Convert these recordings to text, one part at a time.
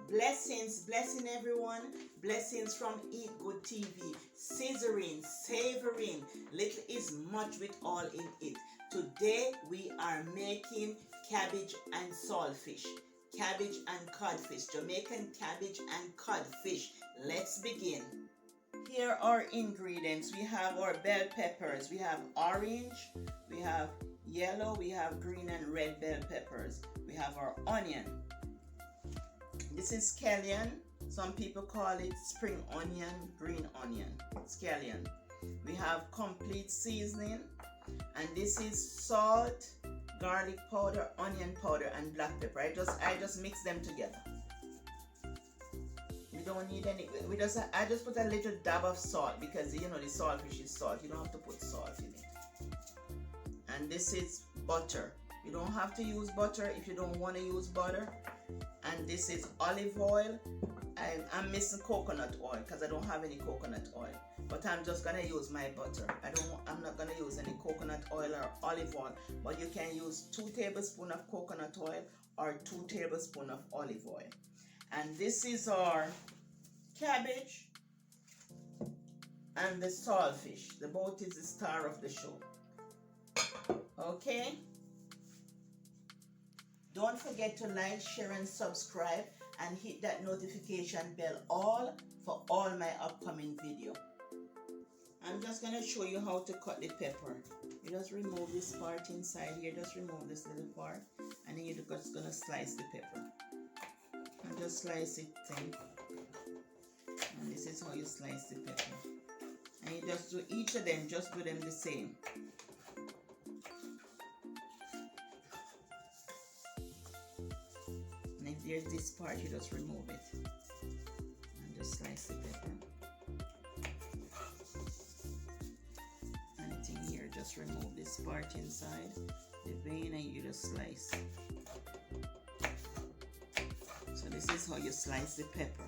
Blessing everyone. Blessings from Eat Good TV. Scissoring, savoring. Little is much with all in it. Today we are making cabbage and saltfish. Cabbage and codfish. Jamaican cabbage and codfish. Let's begin. Here are ingredients. We have our bell peppers. We have orange. We have yellow. We have green and red bell peppers. We have our onion. This is scallion. Some people call it spring onion, green onion, scallion. We have complete seasoning, and this is salt, garlic powder, onion powder, and black pepper. I just mix them together. We don't need any. I just put a little dab of salt because the saltfish is salt. You don't have to put salt in it. And this is butter. You don't have to use butter if you don't want to use butter. And this is olive oil. I'm missing coconut oil because I don't have any coconut oil, but I'm just gonna use my butter. I'm not gonna use any coconut oil or olive oil, but you can use 2 tablespoons of coconut oil or 2 tablespoons of olive oil. And this is our cabbage and the saltfish. The boat is the star of the show. Okay. Don't forget to like, share, and subscribe, and hit that notification bell all for all my upcoming video. I'm just going to show you how to cut the pepper. You just remove this part inside here. Just remove this little part, and then you're just going to slice the pepper. And just slice it thin. And this is how you slice the pepper. And you just do each of them, just do them the same. There's this part, you just remove it and just slice the pepper. Anything here, just remove this part inside the vein and you just slice. So this is how you slice the pepper.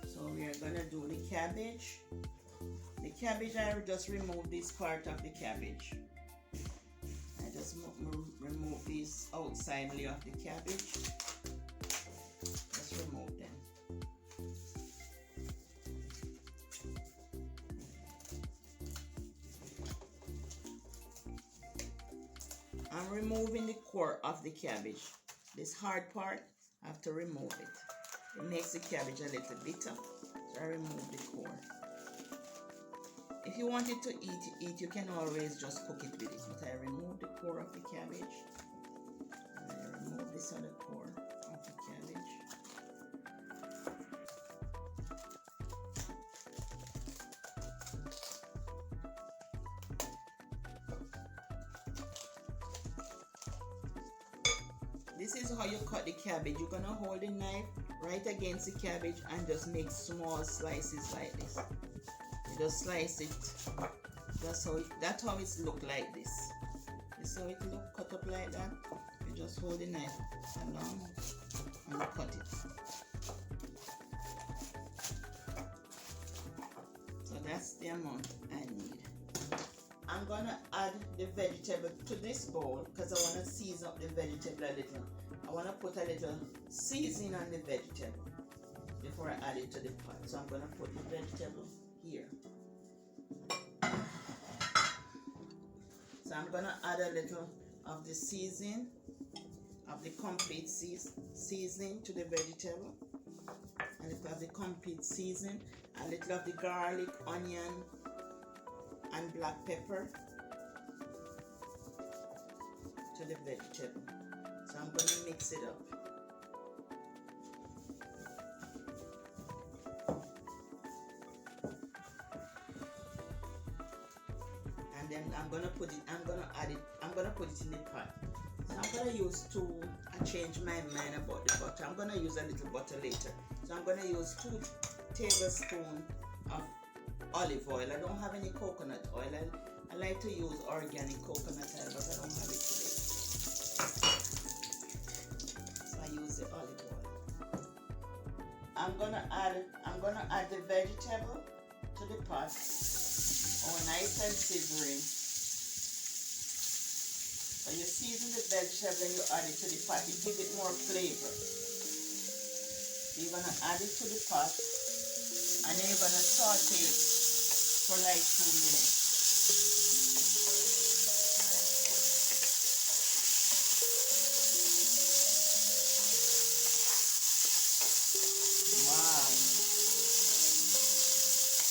So we are gonna do the cabbage. The cabbage, I just remove this part of the cabbage. Just remove this outside layer of the cabbage. Just remove them. I'm removing the core of the cabbage. This hard part, I have to remove it. It makes the cabbage a little bitter, so I remove the core. If you want it to eat, you can always just cook it with it. But I remove the core of the cabbage. And I remove this other core of the cabbage. This is how you cut the cabbage. You're gonna hold the knife right against the cabbage and just make small slices like this. Just slice it. That's how it look like this. This how it look cut up like that. You just hold the knife along and cut it. So that's the amount I need. I'm gonna add the vegetable to this bowl because I want to season up the vegetable a little. I want to put a little seasoning on the vegetable before I add it to the pot. So I'm gonna put the vegetable here. So I'm gonna add a little of the seasoning, of the complete seasoning to the vegetable, a little of the complete seasoning, a little of the garlic, onion, and black pepper to the vegetable. So I'm gonna mix it up. Then I'm gonna put it in the pot. So I'm gonna use I changed my mind about the butter. I'm gonna use a little butter later. So I'm gonna use 2 tablespoons of olive oil. I don't have any coconut oil. I like to use organic coconut oil, but I don't have it today. So I use the olive oil. I'm gonna add the vegetable to the pot. Oh, nice and sizzling. So you season the vegetable, then you add it to the pot. It gives it more flavor. So you're gonna add it to the pot, and then you're gonna saute it for like 2 minutes. Wow,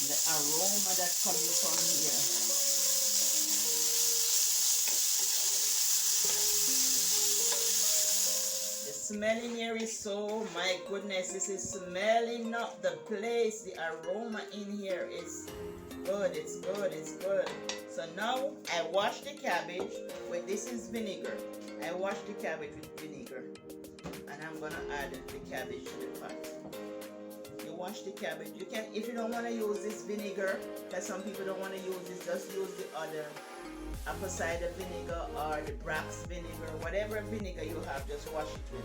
the aroma that's coming from here. The smell in here is so, my goodness, this is smelling up the place. The aroma in here is good, it's good, it's good. So now I wash the cabbage with, this is vinegar. I wash the cabbage with vinegar, and I'm gonna add the cabbage to the pot. You wash the cabbage. You can, if you don't want to use this vinegar, because some people don't want to use this, just use the other apple cider vinegar or the Brax vinegar, whatever vinegar you have, just wash it with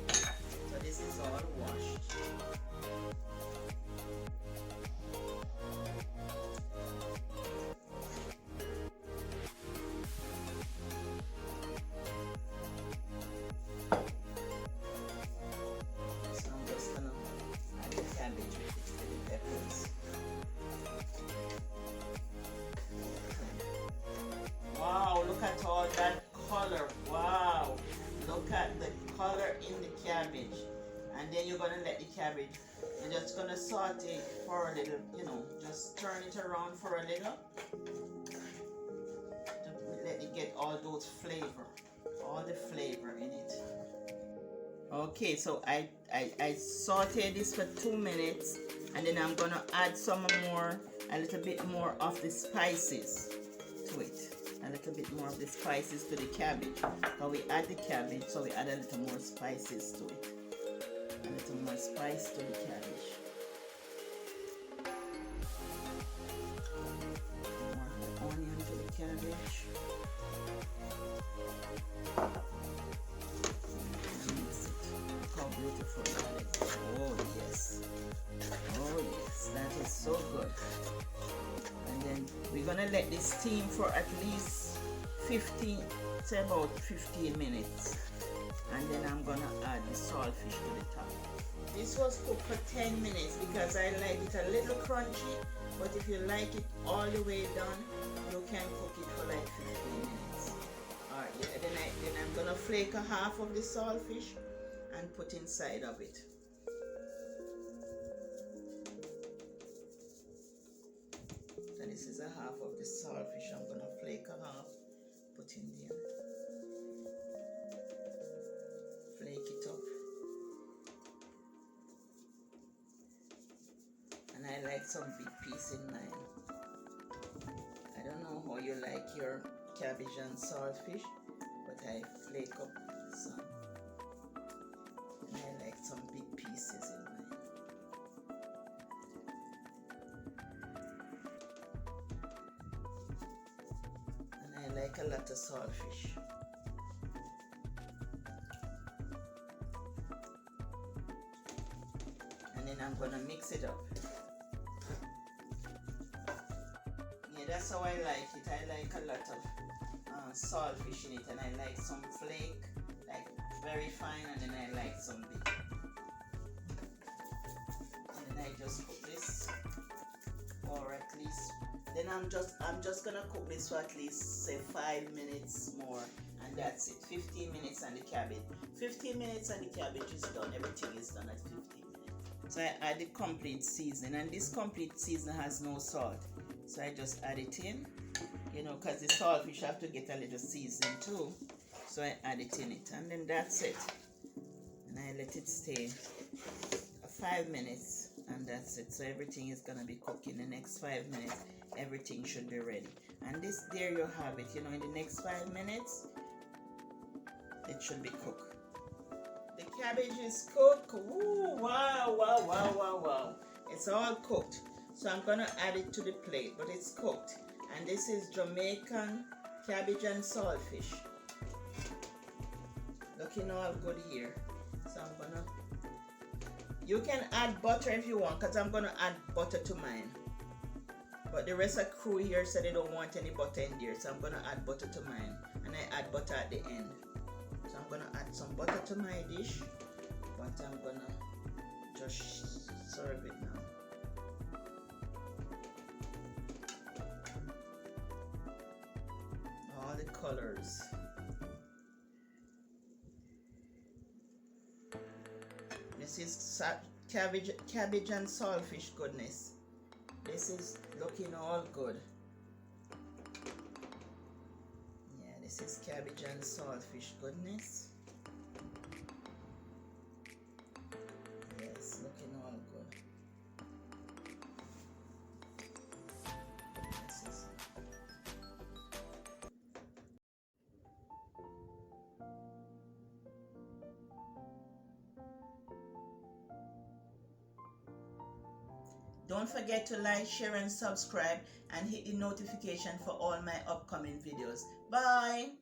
it. So this is all washed. So I'm just gonna add the cabbage with it, with the peppers. Wow, look at all that color. Wow, look at the color in the cabbage. And then you're gonna let the cabbage, you're just gonna saute it for a little, you know, just turn it around for a little to let it get all those flavor, all the flavor in it. Okay, so I saute this for 2 minutes, and then I'm gonna add some more, a little bit more of the spices to it. A little bit more of the spices to the cabbage. So we add the cabbage, so we add a little more spices to it. A little more spice to the cabbage. More onion to the cabbage. Mix it. Look how beautiful that is. Oh yes. Oh yes, that is so good. And then we're gonna let this steam for at least 15, say about 15 minutes. And then I'm gonna add the saltfish to the top. This was cooked for 10 minutes because I like it a little crunchy, but if you like it all the way done, you can cook it for like 15 minutes. Alright, yeah, then I'm gonna flake a half of the saltfish and put inside of it. So this is a half of the saltfish. I'm gonna flake a half, put in there. Flake it up. And I like some big piece in mine. I don't know how you like your cabbage and saltfish, but I flake up some. And I like some big pieces in mine. And I like a lot of saltfish. And then I'm gonna mix it up. Yeah, that's how I like it. I like a lot of saltfish in it, and I like some flake, like very fine, and then I like some big. And then I just cook this for at least. Then I'm just gonna cook this for at least say 5 minutes more, and that's it. 15 minutes and the cabbage. 15 minutes and the cabbage is done. Everything is done at 15 minutes. So I add the complete seasoning, and this complete seasoning has no salt. So I just add it in, you know, because the saltfish have to get a little seasoning too. So I add it in it, and then that's it. And I let it stay 5 minutes, and that's it. So everything is gonna be cooking the next 5 minutes. Everything should be ready. And this, there you have it. You know, in the next 5 minutes, it should be cooked. The cabbage is cooked. Ooh, wow, wow, wow, wow, wow. It's all cooked. So I'm gonna add it to the plate, but it's cooked. And this is Jamaican cabbage and saltfish. Looking all good here. So I'm gonna, you can add butter if you want, because I'm gonna add butter to mine. But the rest of crew here said they don't want any butter in there, so I'm gonna add butter to mine, and I add butter at the end. So I'm gonna add some butter to my dish, but I'm gonna just serve it now. All the colors. This is cabbage and saltfish goodness. This is looking all good. Yeah, this is cabbage and saltfish goodness. Yes, looking all good. This is Don't forget to like, share, and subscribe, and hit the notification for all my upcoming videos. Bye!